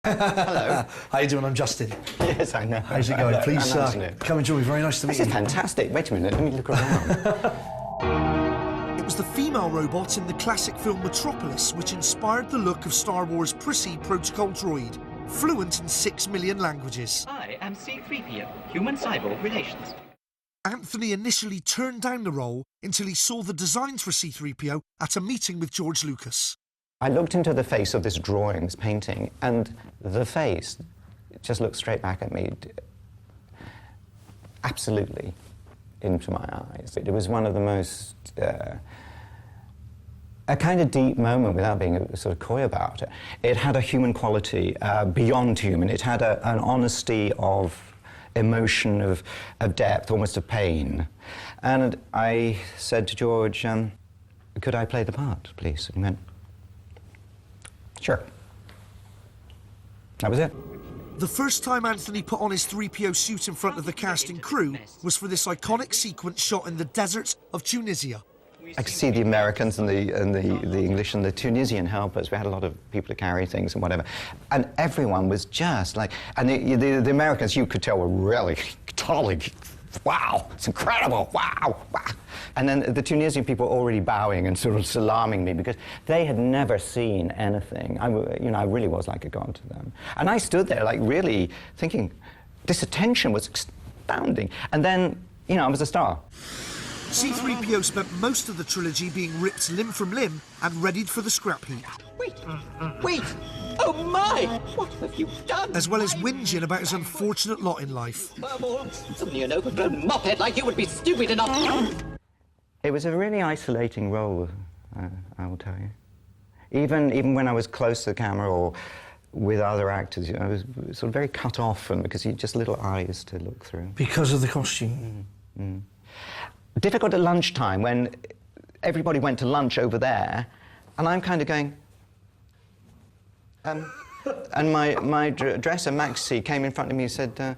Hello. How you doing? I'm Justin. Yes, I know. How's it going? Please I'm come and join me. Very nice to meet you. This is fantastic. Wait a minute, let me look around. It was the female robot in the classic film Metropolis which inspired the look of Star Wars Prissy Protocol Droid, fluent in 6 million languages. I am C-3PO, Human-Cyborg Relations. Anthony initially turned down the role until he saw the designs for C-3PO at a meeting with George Lucas. I looked into the face of this drawing, this painting, and the face just looked straight back at me, absolutely into my eyes. It was one of the most, a kind of deep moment without being sort of coy about it. It had a human quality, beyond human. It had an honesty of emotion, of depth, almost of pain. And I said to George, could I play the part, please? And he went, sure. That was it. The first time Anthony put on his 3PO suit in front of the cast and crew was for this iconic sequence shot in the desert of Tunisia. I could see the Americans and the English and the Tunisian helpers. We had a lot of people to carry things and whatever. And everyone was just like... And the Americans, you could tell, were really totally... Wow, it's incredible, wow, wow. And then the Tunisian people were already bowing and sort of salaaming me because they had never seen anything. I really was like a god to them. And I stood there, like, really thinking, this attention was astounding. And then, I was a star. C-3PO spent most of the trilogy being ripped limb from limb and readied for the scrap heap. Wait! Oh my! What have you done? As well as whinging about his unfortunate lot in life. Suddenly an overgrown mophead like you would be stupid enough. It was a really isolating role, I will tell you. Even when I was close to the camera or with other actors, I was sort of very cut off, and because you just little eyes to look through. Because of the costume? Difficult at lunchtime when everybody went to lunch over there, and I'm kind of going... and my dresser, Maxie, came in front of me and said,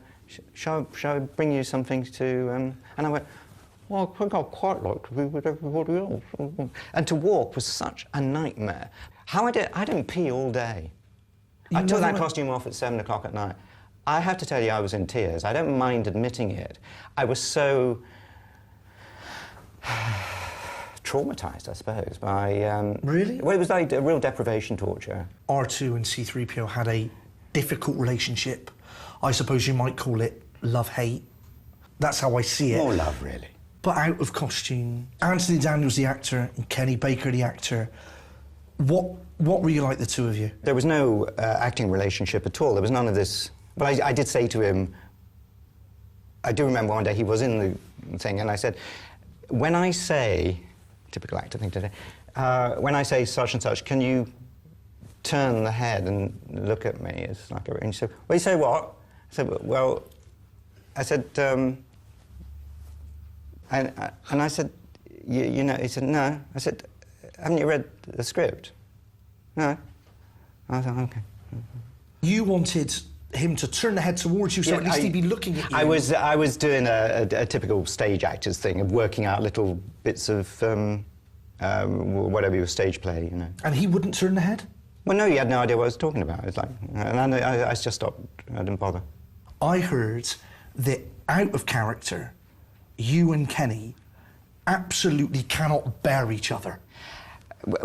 shall I bring you something to... And I went, well, I think I'd quite like to be with everybody else. And to walk was such a nightmare. I didn't pee all day. I took that costume off at 7 o'clock at night. I have to tell you, I was in tears. I don't mind admitting it. I was so... traumatised, I suppose, by... Really? Well, it was like a real deprivation torture. R2 and C-3PO had a difficult relationship. I suppose you might call it love-hate. That's how I see it. More love, really. But out of costume, Anthony Daniels, the actor, and Kenny Baker, the actor, what were you like, the two of you? There was no acting relationship at all. There was none of this... But I did say to him... I do remember one day he was in the thing, and I said, when I say... Typical actor thing today. When I say such and such, can you turn the head and look at me? It's like and he said, well, you say what? I said, well, I said, and I said, you know, he said, no. I said, haven't you read the script? No. I thought, okay. You wanted him to turn the head towards you, so at least he'd be looking at you. I was doing a typical stage actor's thing of working out little bits of whatever your stage play, you know. And he wouldn't turn the head? Well, no, he had no idea what I was talking about. It's like, and I just stopped. I didn't bother. I heard that out of character, you and Kenny absolutely cannot bear each other.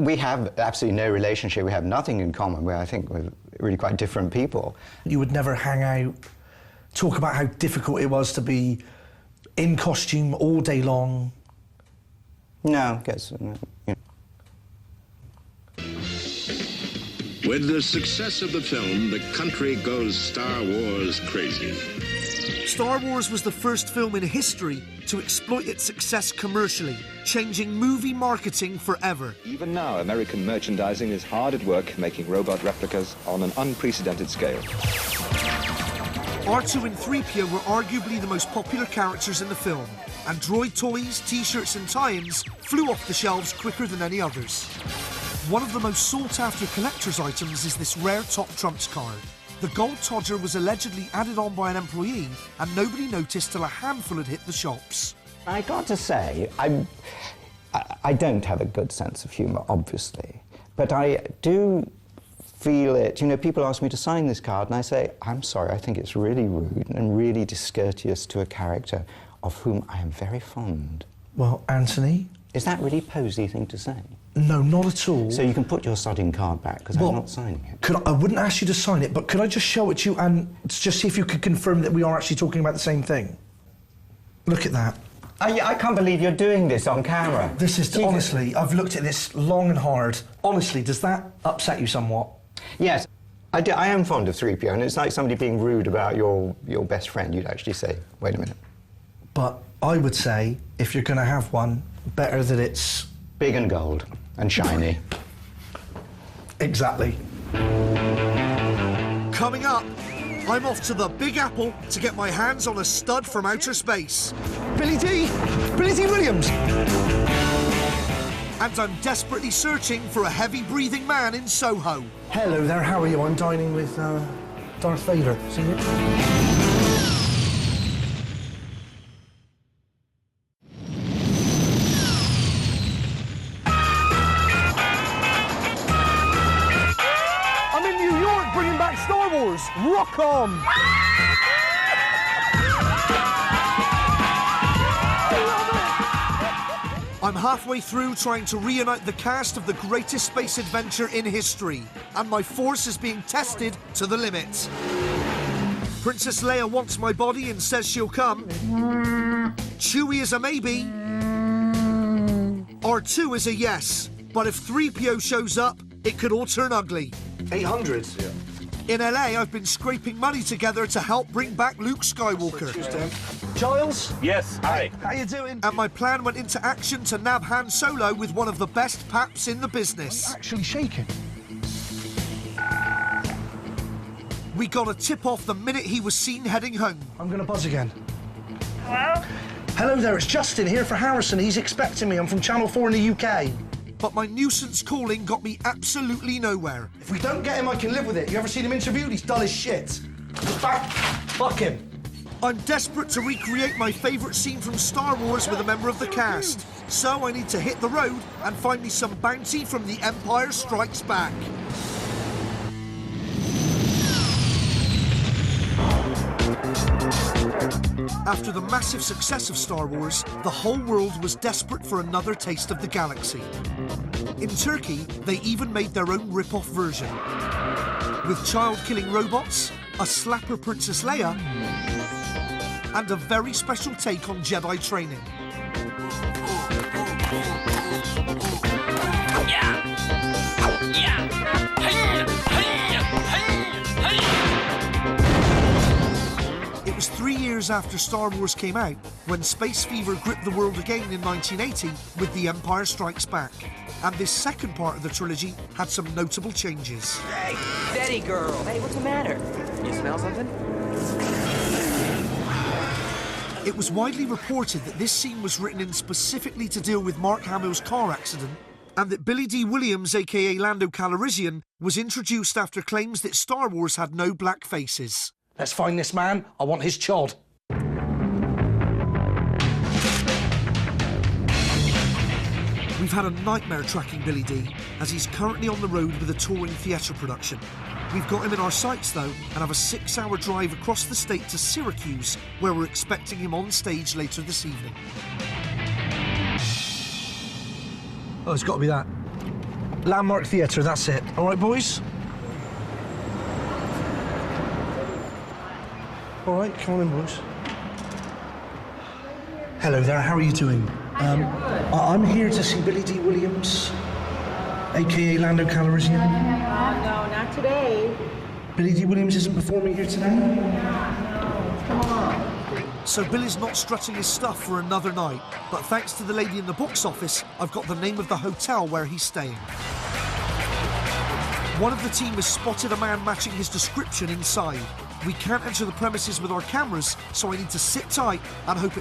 We have absolutely no relationship. We have nothing in common. I think we're really quite different people. You would never hang out, talk about how difficult it was to be in costume all day long? No, I guess... With the success of the film, the country goes Star Wars crazy. Star Wars was the first film in history to exploit its success commercially, changing movie marketing forever. Even now, American merchandising is hard at work making robot replicas on an unprecedented scale. R2 and 3PO were arguably the most popular characters in the film, and droid toys, t-shirts and tie-ins flew off the shelves quicker than any others. One of the most sought-after collector's items is this rare Top Trumps card. The gold Todger was allegedly added on by an employee, and nobody noticed till a handful had hit the shops. I got to say, I don't have a good sense of humour, obviously, but I do feel it. You know, people ask me to sign this card, and I say, I'm sorry, I think it's really rude and really discourteous to a character of whom I am very fond. Well, Anthony... Is that really a posy thing to say? No, not at all. So you can put your sodding card back, because I'm not signing it. I wouldn't ask you to sign it, but could I just show it to you and just see if you could confirm that we are actually talking about the same thing? Look at that. I can't believe you're doing this on camera. This is, honestly, I've looked at this long and hard. Honestly, does that upset you somewhat? Yes, I am fond of 3PO, and it's like somebody being rude about your best friend. You'd actually say, wait a minute. But I would say, if you're going to have one, better that it's... Big and gold and shiny. Exactly. Coming up, I'm off to the Big Apple to get my hands on a stud from outer space. Billy D Williams! And I'm desperately searching for a heavy-breathing man in Soho. Hello there, how are you? I'm dining with Darth Vader. See you? I'm in New York bringing back Star Wars. Rock on! I'm halfway through trying to reunite the cast of the greatest space adventure in history, and my force is being tested to the limit. Princess Leia wants my body and says she'll come. Chewie is a maybe. R2 is a yes. But if 3PO shows up, it could all turn ugly. 800? Yeah. In LA, I've been scraping money together to help bring back Luke Skywalker. Giles? Yes, hi. How you doing? And my plan went into action to nab Han Solo with one of the best paps in the business. Actually shaking. We got a tip-off the minute he was seen heading home. I'm going to buzz again. Hello? Hello there, it's Justin here for Harrison. He's expecting me. I'm from Channel 4 in the UK. But my nuisance calling got me absolutely nowhere. If we don't get him, I can live with it. You ever seen him interviewed? He's dull as shit. In fact, fuck him. I'm desperate to recreate my favourite scene from Star Wars with a member of the cast. So I need to hit the road and find me some bounty from The Empire Strikes Back. After the massive success of Star Wars, the whole world was desperate for another taste of the galaxy. In Turkey, they even made their own rip-off version. With child-killing robots, a slapper Princess Leia, and a very special take on Jedi training. It was 3 years after Star Wars came out when space fever gripped the world again in 1980 with The Empire Strikes Back. And this second part of the trilogy had some notable changes. Hey, steady, girl. Hey, what's the matter? You smell something? It was widely reported that this scene was written in specifically to deal with Mark Hamill's car accident, and that Billy D. Williams, aka Lando Calrissian, was introduced after claims that Star Wars had no black faces. Let's find this man. I want his chod. We've had a nightmare tracking Billy D, as he's currently on the road with a touring theatre production. We've got him in our sights, though, and have a 6-hour drive across the state to Syracuse, where we're expecting him on stage later this evening. Oh, it's got to be that. Landmark Theatre, that's it. All right, boys? All right, come on in, boys. Hello there, how are you doing? I'm here to see Billy D. Williams, a.k.a. Lando Calrissian. No, not today. Billy D. Williams isn't performing here today? Come on. So Billy's not strutting his stuff for another night, but thanks to the lady in the box office, I've got the name of the hotel where he's staying. One of the team has spotted a man matching his description inside. We can't enter the premises with our cameras, so I need to sit tight and hope it's